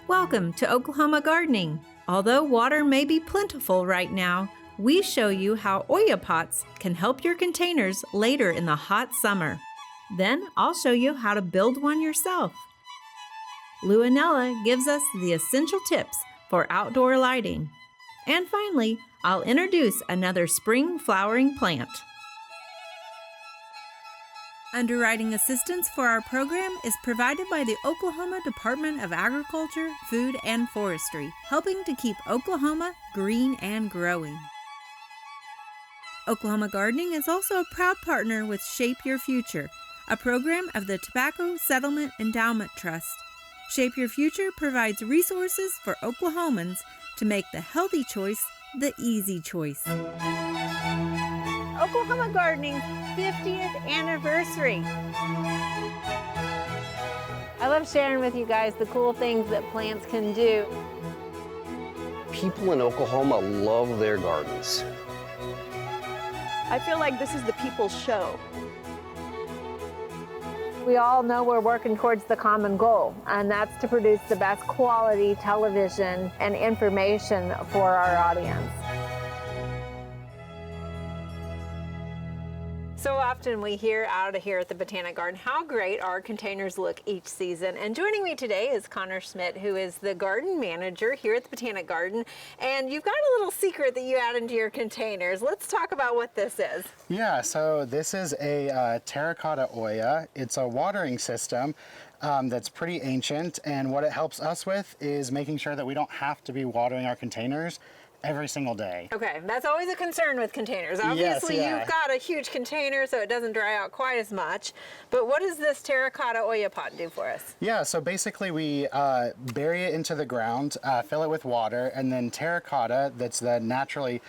Welcome to Oklahoma Gardening. Although water may be plentiful right now, we show you how Olla pots can help your containers later in the hot summer. Then I'll show you how to build one yourself. Anella gives us the essential tips for outdoor lighting. And finally, I'll introduce another spring flowering plant. Underwriting assistance for our program is provided by the Oklahoma Department of Agriculture, Food, and Forestry, helping to keep Oklahoma green and growing. Oklahoma Gardening is also a proud partner with Shape Your Future, a program of the Tobacco Settlement Endowment Trust. Shape Your Future provides resources for Oklahomans to make the healthy choice the easy choice. Oklahoma Gardening's 50th anniversary. I love sharing with you guys the cool things that plants can do. People in Oklahoma love their gardens. I feel like this is the people's show. We all know we're working towards the common goal, and that's to produce the best quality television and information for our audience. So often we hear out of here at the Botanic Garden how great our containers look each season. And joining me today is Schmitz, who is the garden manager here at the Botanic Garden. And you've got a little secret that you add into your containers. Let's talk about what this is. Yeah, so this is a Terracotta Olla. It's a watering system that's pretty ancient. And what it helps us with is making sure that we don't have to be watering our containers every single day. Okay, that's always a concern with containers. Obviously, You've got a huge container, so it doesn't dry out quite as much. But what does this Terracotta Olla pot do for us? Yeah, so basically we bury it into the ground, fill it with water, and then terracotta, that's the naturally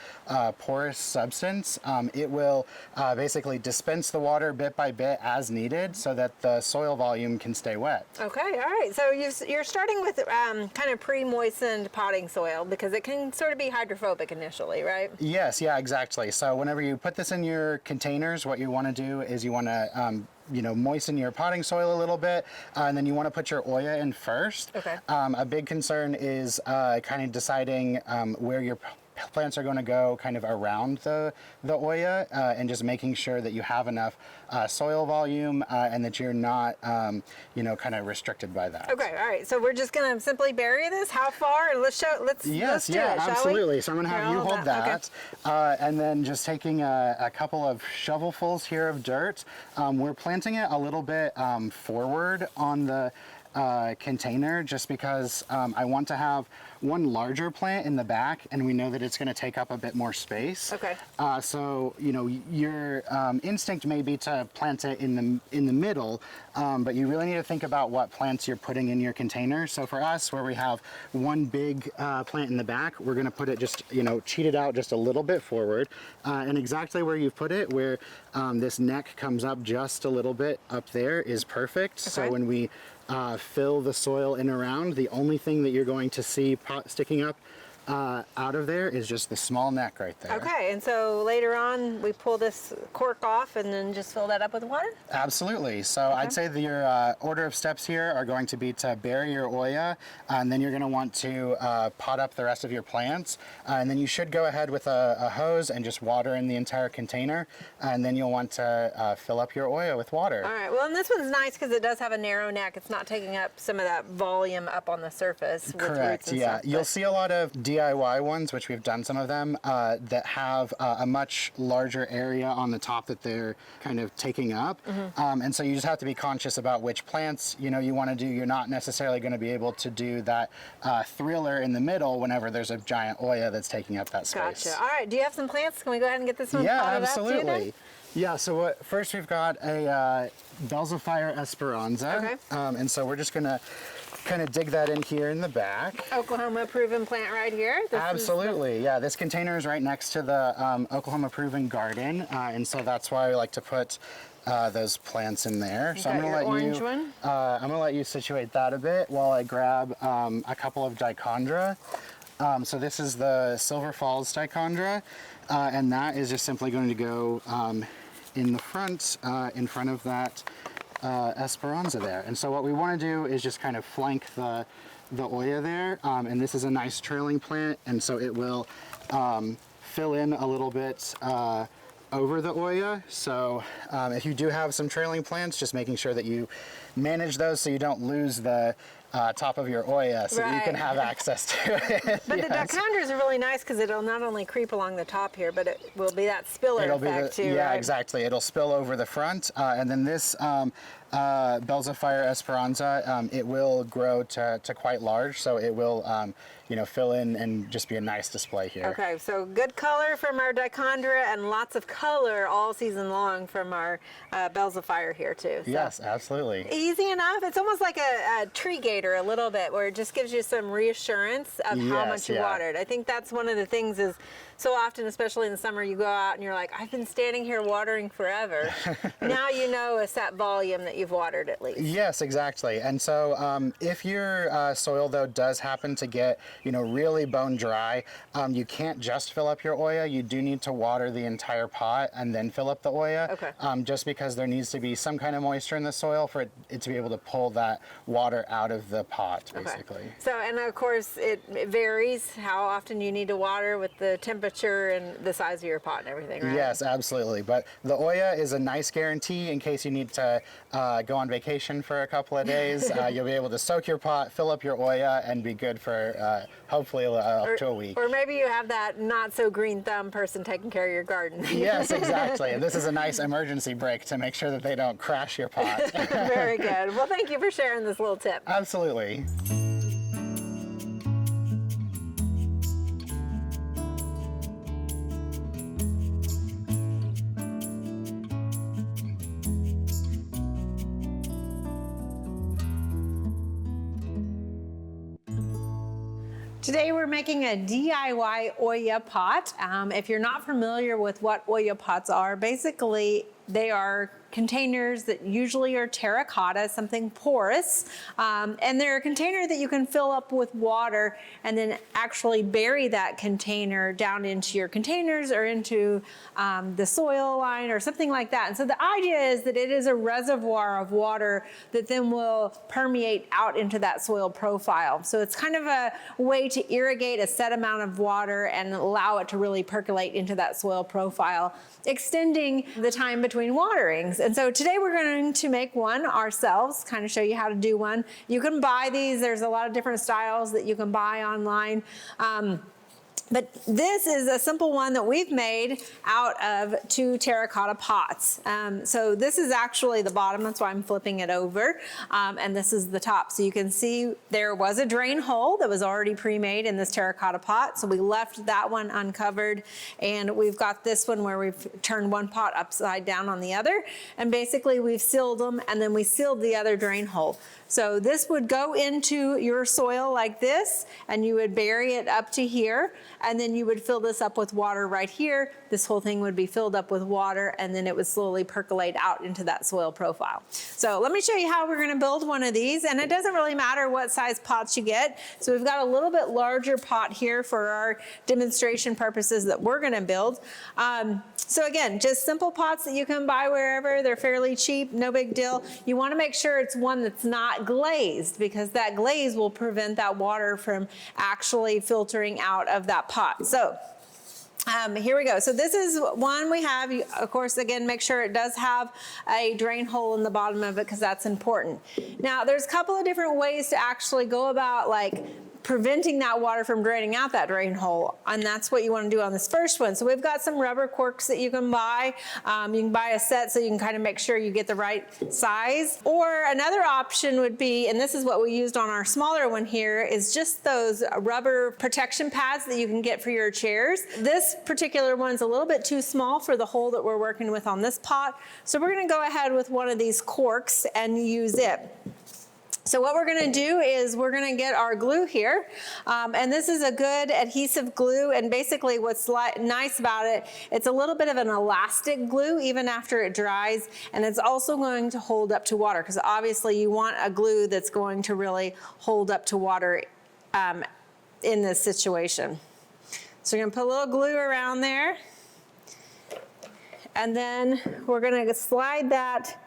porous substance, it will basically dispense the water bit by bit as needed so that the soil volume can stay wet. Okay, all right. So you're starting with kind of pre-moistened potting soil because it can sort of be hydrophobic initially, right? Yes, yeah, exactly. So whenever you put this in your containers, what you want to do is you want to moisten your potting soil a little bit, and then you want to put your Olla in first. Okay. A big concern is kind of deciding where your plants are going to go kind of around the Olla, and just making sure that you have enough soil volume and that you're not, kind of restricted by that. Okay, all right. So we're just going to simply bury this. How far? Let's do it, absolutely. So I'm going to have you hold that. Okay. And then just taking a couple of shovelfuls here of dirt. We're planting it a little bit forward on the container just because I want to have one larger plant in the back, and we know that it's going to take up a bit more space. Okay. So your instinct may be to plant it in the middle, but you really need to think about what plants you're putting in your container. So for us, where we have one big plant in the back, we're going to put it just cheat it out just a little bit forward, and exactly where you've put it, where this neck comes up just a little bit up there, is perfect. Okay. So when we fill the soil in around, the only thing that you're going to see sticking up out of there is just the small neck right there. Okay, and so later on we pull this cork off and then just fill that up with water? Absolutely. So I'd say that your order of steps here are going to be to bury your Olla, and then you're going to want to pot up the rest of your plants, and then you should go ahead with a hose and just water in the entire container, and then you'll want to fill up your Olla with water. All right, well, and this one's nice because it does have a narrow neck. It's not taking up some of that volume up on the surface with roots and stuff. You'll see a lot of DIY ones, which we've done some of them, that have a much larger area on the top that they're kind of taking up. Mm-hmm. And so you just have to be conscious about which plants you want to do. You're not necessarily going to be able to do that thriller in the middle whenever there's a giant Olla that's taking up that space. Gotcha. All right, do you have some plants? Can we go ahead and get this one potted up too? Yeah, absolutely. Yeah, so first we've got a Belzifire Esperanza. Okay. And so we're just going to kind of dig that in here in the back. Oklahoma proven plant right here. Absolutely, yeah. This container is right next to the Oklahoma proven garden, and so that's why I like to put those plants in there. So I'm gonna let you situate that a bit while I grab a couple of dichondra. So this is the Silver Falls dichondra, and that is just simply going to go in the front, in front of that Esperanza there. And so what we want to do is just kind of flank the Oya there, and this is a nice trailing plant, and so it will fill in a little bit over the Oya. So if you do have some trailing plants, just making sure that you manage those so you don't lose the top of your Oya, so that you can have access to it. But the dichondras are really nice because it'll not only creep along the top here, but it will be that spiller effect too. Yeah, right? exactly. It'll spill over the front, and then this Belzafire Esperanza, it will grow to quite large, so it will fill in and just be a nice display here. Okay, so good color from our dichondra and lots of color all season long from our Belzafire here too. So Yes, absolutely. easy enough. It's almost like a tree gator a little bit, where it just gives you some reassurance of how much you watered. I think that's one of the things is so often, especially in the summer, you go out and you're like, I've been standing here watering forever. Now you know a set volume that you've watered at least. Yes, exactly. And so if your soil though does happen to get really bone dry, you can't just fill up your Oya. You do need to water the entire pot and then fill up the Oya. Okay. Just because there needs to be some kind of moisture in the soil for it to be able to pull that water out of the pot, basically. Okay. So, and of course, it varies how often you need to water with the temperature and the size of your pot and everything, right? Yes, absolutely. But the Oya is a nice guarantee in case you need to go on vacation for a couple of days. You'll be able to soak your pot, fill up your Oya, and be good for hopefully up to a week. Or maybe you have that not so green thumb person taking care of your garden. Yes, exactly. And this is a nice emergency brake to make sure that they don't crash your pot. Very good. Well, thank you for sharing this little tip. Absolutely. Today we're making a DIY Oya pot. If you're not familiar with what Oya pots are, basically they are containers that usually are terracotta, something porous, and they're a container that you can fill up with water and then actually bury that container down into your containers or into the soil line or something like that. And so the idea is that it is a reservoir of water that then will permeate out into that soil profile. So it's kind of a way to irrigate a set amount of water and allow it to really percolate into that soil profile, extending the time between waterings. And so today we're going to make one ourselves, kind of show you how to do one. You can buy these. There's a lot of different styles that you can buy online. But this is a simple one that we've made out of 2 terracotta pots. So this is actually the bottom, that's why I'm flipping it over. And this is the top. So you can see there was a drain hole that was already pre-made in this terracotta pot. So we left that one uncovered. And we've got this one where we've turned one pot upside down on the other. And basically we've sealed them, and then we sealed the other drain hole. So this would go into your soil like this, and you would bury it up to here, and then you would fill this up with water right here. This whole thing would be filled up with water, and then it would slowly percolate out into that soil profile. So let me show you how we're gonna build one of these, and it doesn't really matter what size pots you get. So we've got a little bit larger pot here for our demonstration purposes that we're gonna build. So again, just simple pots that you can buy wherever. They're fairly cheap, no big deal. You wanna make sure it's one that's not glazed, because that glaze will prevent that water from actually filtering out of that pot. So here we go. So this is one we have. You, of course, again, make sure it does have a drain hole in the bottom of it, because that's important. Now, there's a couple of different ways to actually go about preventing that water from draining out that drain hole, and that's what you want to do on this first one. So we've got some rubber corks that you can buy. You can buy a set so you can kind of make sure you get the right size. Or another option would be, and this is what we used on our smaller one here, is just those rubber protection pads that you can get for your chairs. This particular one's a little bit too small for the hole that we're working with on this pot, so we're going to go ahead with one of these corks and use it. So what we're gonna do is we're gonna get our glue here, and this is a good adhesive glue, and basically what's nice about it, it's a little bit of an elastic glue even after it dries, and it's also going to hold up to water, because obviously you want a glue that's going to really hold up to water in this situation. So you're gonna put a little glue around there, and then we're gonna slide that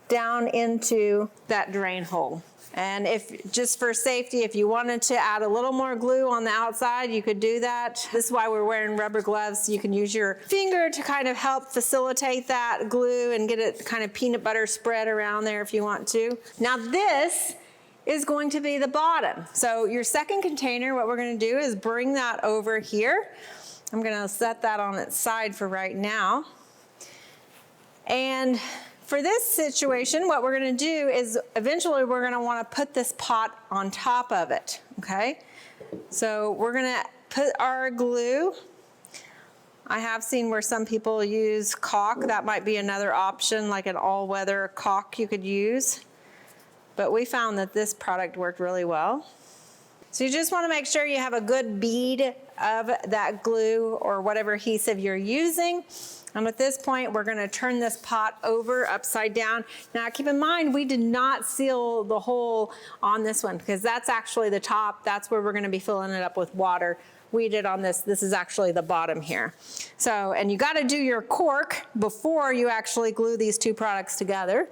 down into that drain hole. And if, just for safety, if you wanted to add a little more glue on the outside, you could do that. This is why we're wearing rubber gloves. So you can use your finger to kind of help facilitate that glue and get it kind of peanut butter spread around there if you want to. Now this is going to be the bottom. So your second container, what we're gonna do is bring that over here. I'm gonna set that on its side for right now. And for this situation, what we're gonna do is eventually we're gonna wanna put this pot on top of it, okay? So we're gonna put our glue. I have seen where some people use caulk. That might be another option, like an all-weather caulk you could use. But we found that this product worked really well. So you just wanna make sure you have a good bead of that glue or whatever adhesive you're using. And at this point, we're gonna turn this pot over upside down. Now keep in mind, we did not seal the hole on this one because that's actually the top. That's where we're gonna be filling it up with water. We did on this is actually the bottom here. So, and you gotta do your cork before you actually glue these two products together.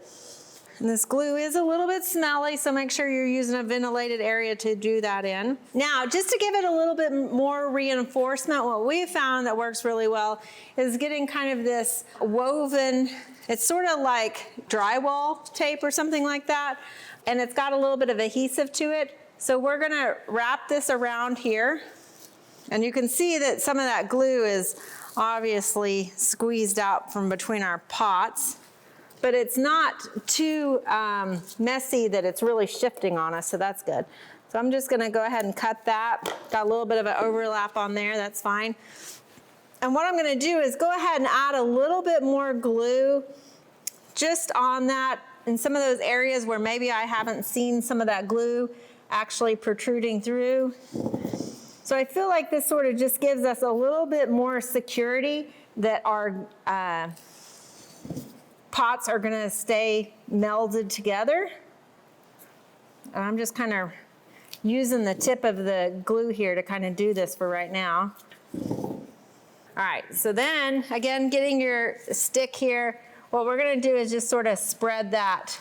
And this glue is a little bit smelly, so make sure you're using a ventilated area to do that in. Now, just to give it a little bit more reinforcement, what we found that works really well is getting kind of this woven, it's sort of like drywall tape or something like that, and it's got a little bit of adhesive to it. So we're gonna wrap this around here, and you can see that some of that glue is obviously squeezed out from between our pots. But it's not too messy that it's really shifting on us, so that's good. So I'm just gonna go ahead and cut that. Got a little bit of an overlap on there, that's fine. And what I'm gonna do is go ahead and add a little bit more glue just on that, in some of those areas where maybe I haven't seen some of that glue actually protruding through. So I feel like this sort of just gives us a little bit more security that our pots are gonna stay melded together. And I'm just kind of using the tip of the glue here to kind of do this for right now. All right, so then again, getting your stick here, what we're gonna do is just sort of spread that,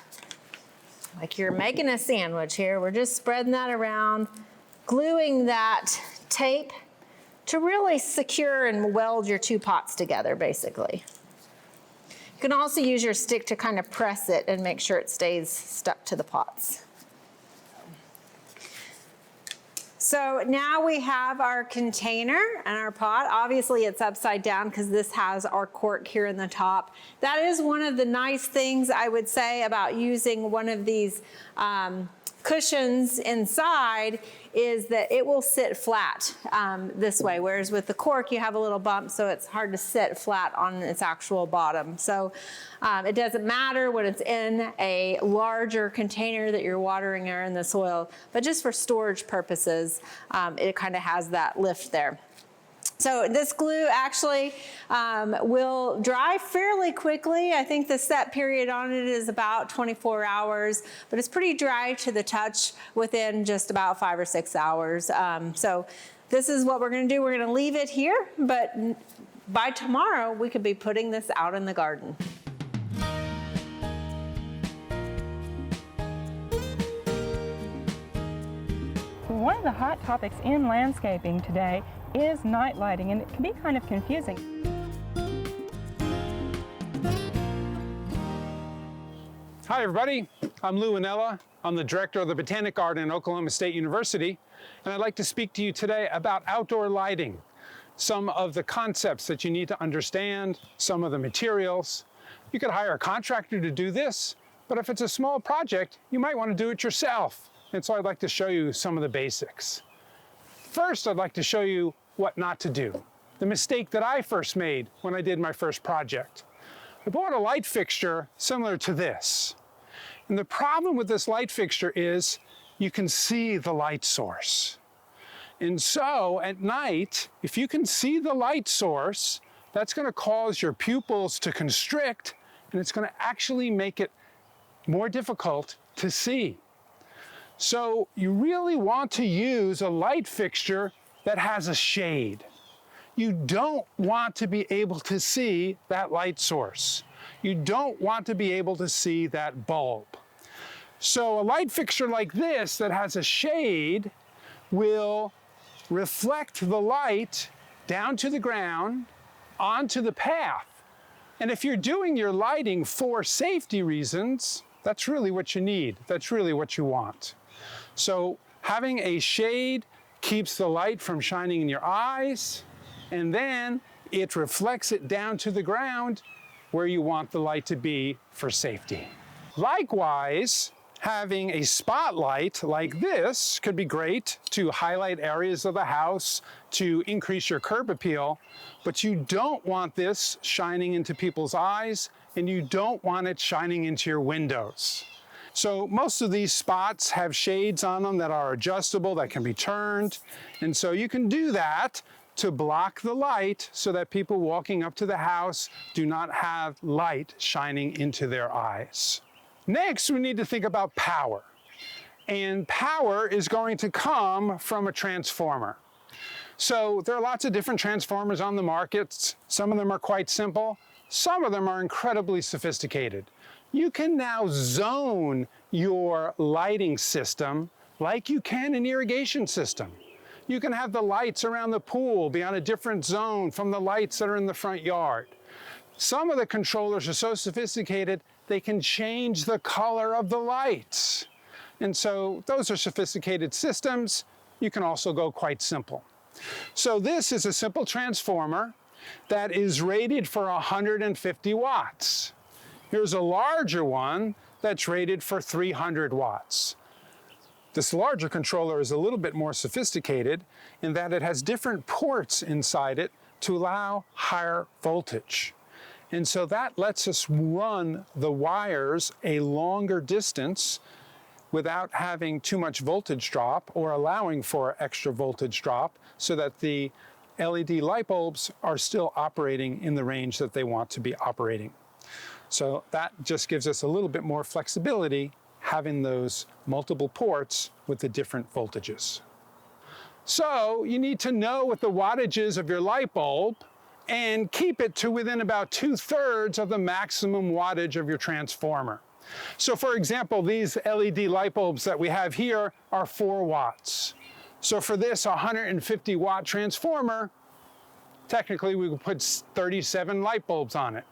like you're making a sandwich here. We're just spreading that around, gluing that tape to really secure and weld your two pots together, basically. You can also use your stick to kind of press it and make sure it stays stuck to the pots. So now we have our container and our pot. Obviously it's upside down because this has our cork here in the top. That is one of the nice things I would say about using one of these cushions inside is that it will sit flat this way, whereas with the cork you have a little bump, so it's hard to sit flat on its actual bottom. So it doesn't matter when it's in a larger container that you're watering or in the soil, but just for storage purposes, it kind of has that lift there. So this glue actually will dry fairly quickly. I think the set period on it is about 24 hours, but it's pretty dry to the touch within just about 5 or 6 hours. So this is what we're gonna do. We're gonna leave it here, but by tomorrow, we could be putting this out in the garden. One of the hot topics in landscaping today is night lighting, and it can be kind of confusing. Hi everybody, I'm Lou Anella. I'm the director of the Botanic Garden at Oklahoma State University, and I'd like to speak to you today about outdoor lighting. Some of the concepts that you need to understand, some of the materials. You could hire a contractor to do this, but if it's a small project, you might want to do it yourself. And so I'd like to show you some of the basics. First, I'd like to show you what not to do. The mistake that I first made when I did my first project. I bought a light fixture similar to this. And the problem with this light fixture is you can see the light source. And so at night, if you can see the light source, that's going to cause your pupils to constrict, and it's going to actually make it more difficult to see. So you really want to use a light fixture that has a shade. You don't want to be able to see that light source. You don't want to be able to see that bulb. So a light fixture like this that has a shade will reflect the light down to the ground, onto the path. And if you're doing your lighting for safety reasons, that's really what you need. That's really what you want. So having a shade keeps the light from shining in your eyes, and then it reflects it down to the ground where you want the light to be for safety. Likewise, having a spotlight like this could be great to highlight areas of the house, to increase your curb appeal, but you don't want this shining into people's eyes, and you don't want it shining into your windows. So most of these spots have shades on them that are adjustable, that can be turned, and so you can do that to block the light so that people walking up to the house do not have light shining into their eyes. Next, we need to think about power. And power is going to come from a transformer. So there are lots of different transformers on the market. Some of them are quite simple. Some of them are incredibly sophisticated. You can now zone your lighting system like you can an irrigation system. You can have the lights around the pool be on a different zone from the lights that are in the front yard. Some of the controllers are so sophisticated, they can change the color of the lights. And so those are sophisticated systems. You can also go quite simple. So this is a simple transformer that is rated for 150 watts. Here's a larger one that's rated for 300 watts. This larger controller is a little bit more sophisticated in that it has different ports inside it to allow higher voltage. And so that lets us run the wires a longer distance without having too much voltage drop or allowing for extra voltage drop so that the LED light bulbs are still operating in the range that they want to be operating. So that just gives us a little bit more flexibility having those multiple ports with the different voltages. So you need to know what the wattage is of your light bulb and keep it to within about 2/3 of the maximum wattage of your transformer. So for example, these LED light bulbs that we have here are 4 watts. So for this 150 watt transformer, technically we would put 37 light bulbs on it.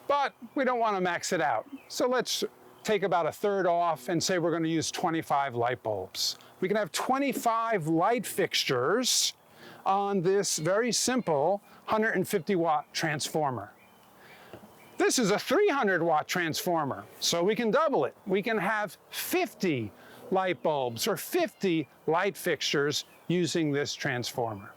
But we don't want to max it out. So let's take about 1/3 off and say we're going to use 25 light bulbs. We can have 25 light fixtures on this very simple 150 watt transformer. This is a 300 watt transformer, so we can double it. We can have 50 light bulbs or 50 light fixtures using this transformer.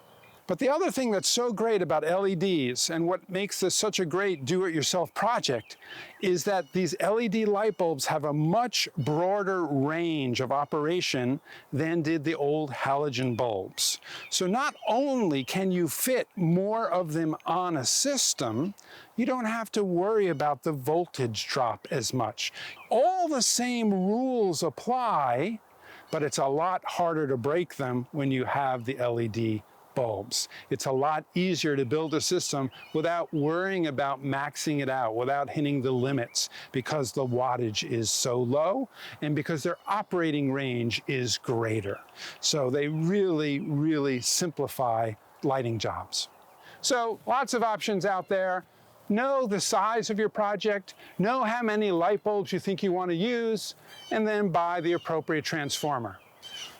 But the other thing that's so great about LEDs and what makes this such a great do-it-yourself project is that these LED light bulbs have a much broader range of operation than did the old halogen bulbs. So not only can you fit more of them on a system, you don't have to worry about the voltage drop as much. All the same rules apply, but it's a lot harder to break them when you have the LED bulbs. It's a lot easier to build a system without worrying about maxing it out, without hitting the limits, because the wattage is so low and because their operating range is greater. So they really, really simplify lighting jobs. So lots of options out there. Know the size of your project, know how many light bulbs you think you want to use, and then buy the appropriate transformer.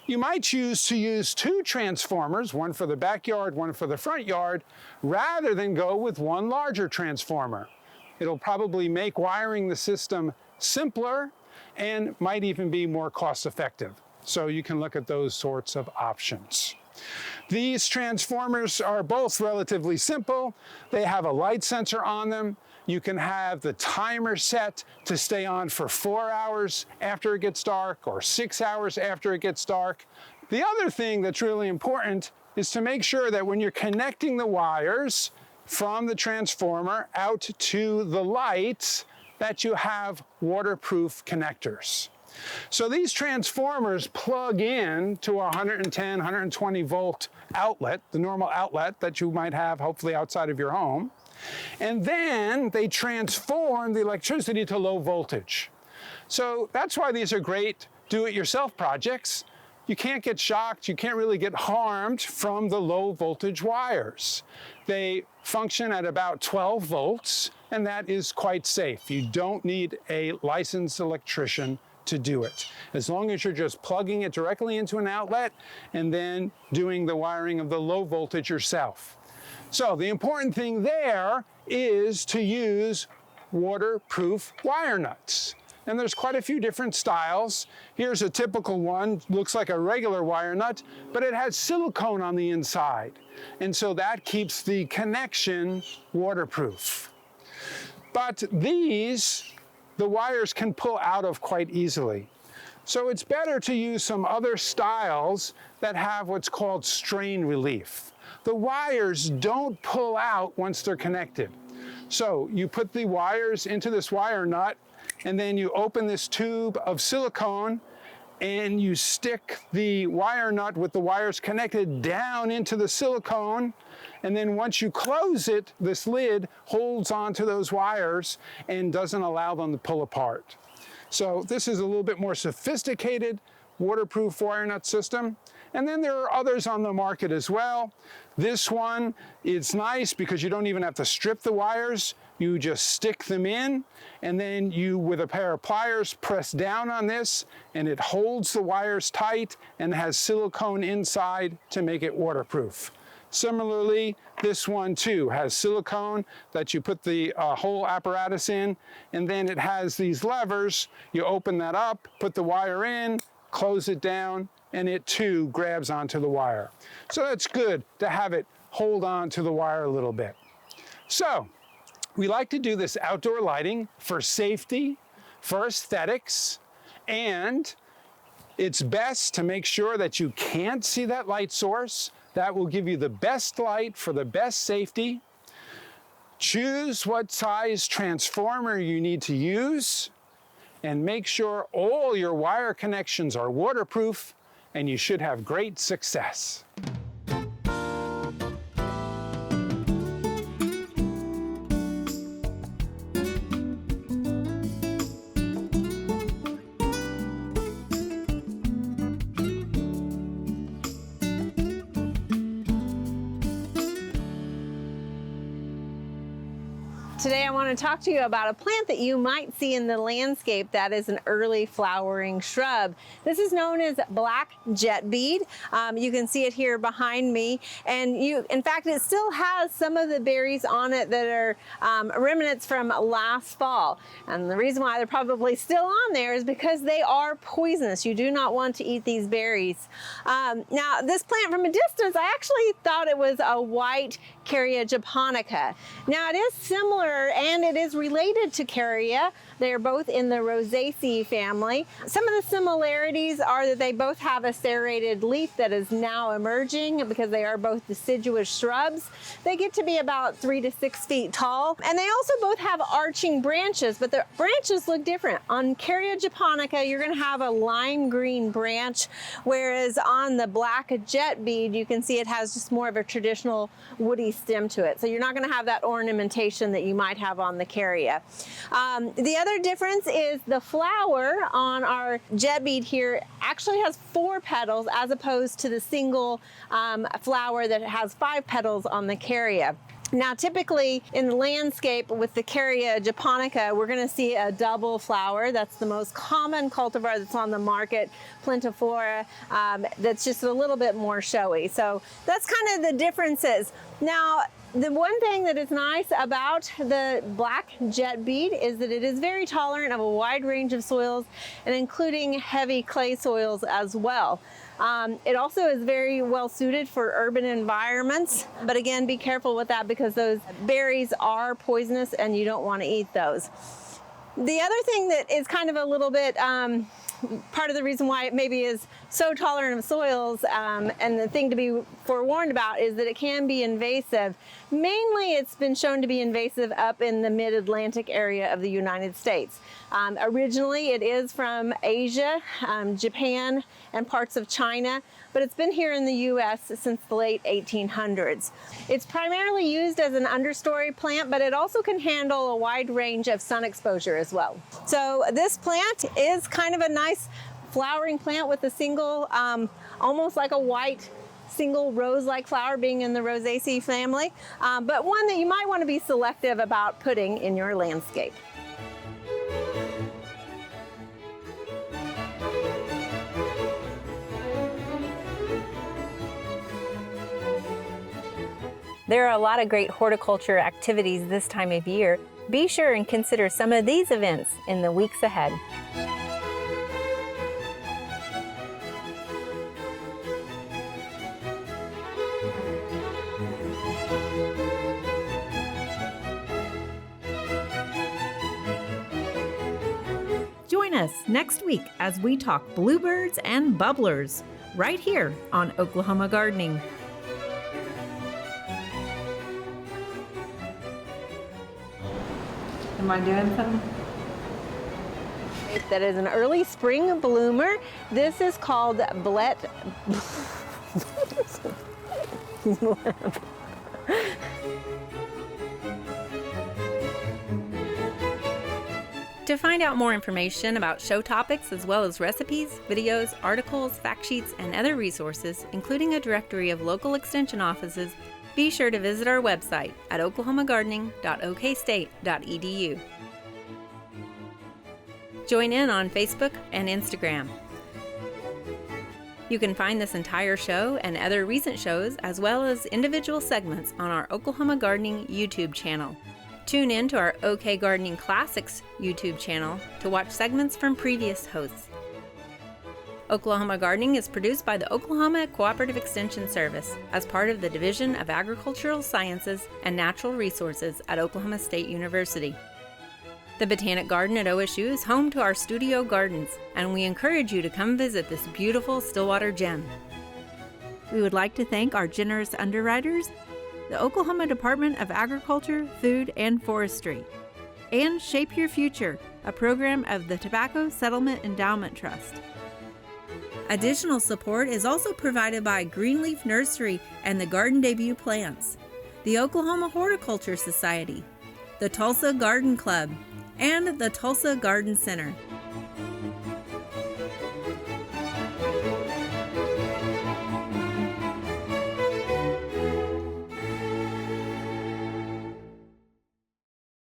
You might choose to use 2 transformers, one for the backyard, one for the front yard, rather than go with one larger transformer. It'll probably make wiring the system simpler and might even be more cost-effective. So you can look at those sorts of options. These transformers are both relatively simple. They have a light sensor on them. You can have the timer set to stay on for 4 hours after it gets dark or 6 hours after it gets dark. The other thing that's really important is to make sure that when you're connecting the wires from the transformer out to the lights, that you have waterproof connectors. So these transformers plug in to a 110, 120 volt outlet, the normal outlet that you might have hopefully outside of your home. And then they transform the electricity to low voltage. So that's why these are great do-it-yourself projects. You can't get shocked, you can't really get harmed from the low voltage wires. They function at about 12 volts, and that is quite safe. You don't need a licensed electrician to do it. As long as you're just plugging it directly into an outlet and then doing the wiring of the low voltage yourself. So the important thing there is to use waterproof wire nuts. And there's quite a few different styles. Here's a typical one, looks like a regular wire nut, but it has silicone on the inside. And so that keeps the connection waterproof. But these, the wires can pull out of quite easily. So it's better to use some other styles that have what's called strain relief. The wires don't pull out once they're connected. So you put the wires into this wire nut, and then you open this tube of silicone and you stick the wire nut with the wires connected down into the silicone. And then once you close it, this lid holds onto those wires and doesn't allow them to pull apart. So this is a little bit more sophisticated waterproof wire nut system. And then there are others on the market as well. This one, it's nice because you don't even have to strip the wires. You just stick them in, and then you, with a pair of pliers, press down on this, and it holds the wires tight and has silicone inside to make it waterproof. Similarly, this one too has silicone that you put the whole apparatus in, and then it has these levers. You open that up, put the wire in, close it down, and it too grabs onto the wire. So that's good to have it hold on to the wire a little bit. So we like to do this outdoor lighting for safety, for aesthetics, and it's best to make sure that you can't see that light source. That will give you the best light for the best safety. Choose what size transformer you need to use, and make sure all your wire connections are waterproof, and you should have great success. Today I want to talk to you about a plant that you might see in the landscape that is an early flowering shrub. This is known as black jetbead. You can see it here behind me, and in fact, it still has some of the berries on it that are remnants from last fall. And the reason why they're probably still on there is because they are poisonous. You do not want to eat these berries. Now, this plant from a distance, I actually thought it was a white Carya japonica. Now, it is similar and it is related to Carya. They're both in the Rosaceae family. Some of the similarities are that they both have a serrated leaf that is now emerging because they are both deciduous shrubs. They get to be about 3 to 6 feet tall. And they also both have arching branches, but the branches look different. On Carya japonica, you're gonna have a lime green branch, whereas on the black jetbead, you can see it has just more of a traditional woody stem to it. So you're not gonna have that ornamentation that you might have on the Carya. The other difference is the flower on our jetbead here actually has 4 petals as opposed to the single flower that has 5 petals on the Carya. Now, typically in the landscape with the Carya japonica, we're going to see a double flower. That's the most common cultivar that's on the market, Plantaflora, that's just a little bit more showy. So that's kind of the differences. Now, the one thing that is nice about the black jetbead is that it is very tolerant of a wide range of soils, and including heavy clay soils as well. It also is very well suited for urban environments, but again, be careful with that because those berries are poisonous and you don't want to eat those. The other thing that is kind of a little bit part of the reason why it maybe is so tolerant of soils, and the thing to be forewarned about is that it can be invasive. Mainly it's been shown to be invasive up in the mid-Atlantic area of the United States. Originally it is from Asia, Japan, and parts of China, but it's been here in the US since the late 1800s. It's primarily used as an understory plant, but it also can handle a wide range of sun exposure as well. So this plant is kind of a nice flowering plant with a single, almost like a white single rose-like flower, being in the Rosaceae family, but one that you might want to be selective about putting in your landscape. There are a lot of great horticulture activities this time of year. Be sure and consider some of these events in the weeks ahead. Join us next week as we talk bluebirds and bubblers right here on Oklahoma Gardening. Am I doing something? That is an early spring bloomer. This is called Blet. To find out more information about show topics as well as recipes, videos, articles, fact sheets, and other resources, including a directory of local extension offices, be sure to visit our website at oklahomagardening.okstate.edu. Join in on Facebook and Instagram. You can find this entire show and other recent shows, as well as individual segments, on our Oklahoma Gardening YouTube channel. Tune in to our OK Gardening Classics YouTube channel to watch segments from previous hosts. Oklahoma Gardening is produced by the Oklahoma Cooperative Extension Service as part of the Division of Agricultural Sciences and Natural Resources at Oklahoma State University. The Botanic Garden at OSU is home to our studio gardens, and we encourage you to come visit this beautiful Stillwater gem. We would like to thank our generous underwriters, the Oklahoma Department of Agriculture, Food, and Forestry, and Shape Your Future, a program of the Tobacco Settlement Endowment Trust. Additional support is also provided by Greenleaf Nursery and the Garden Debut Plants, the Oklahoma Horticulture Society, the Tulsa Garden Club, and the Tulsa Garden Center.